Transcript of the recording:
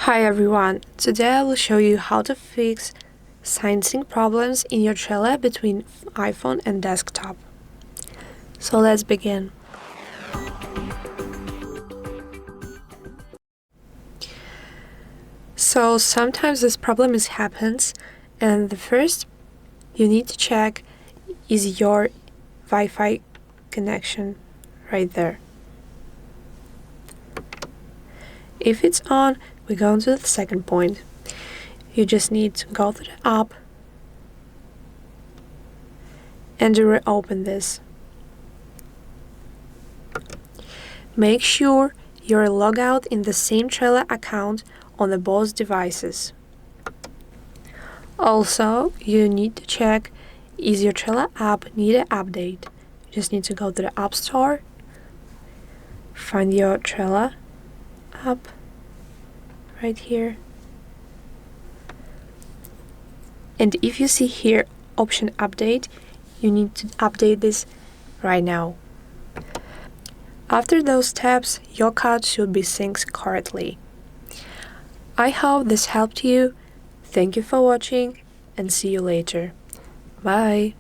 Hi everyone, today I will show you how to fix sync problems in your Trello between iPhone and desktop. So let's begin. So sometimes this problem happens, and the first you need to check is your Wi-Fi connection right there. If it's on, we go on to the second point. You just need to go to the app and reopen this. Make sure you're logged out in the same Trello account on the both devices. Also, you need to check is your Trello app need an update. You just need to go to the App Store, find your Trello app right here, and if you see here option update, you need to update this right now. After those steps, your code should be synced correctly. I hope this helped you. Thank you for watching and see you later. Bye!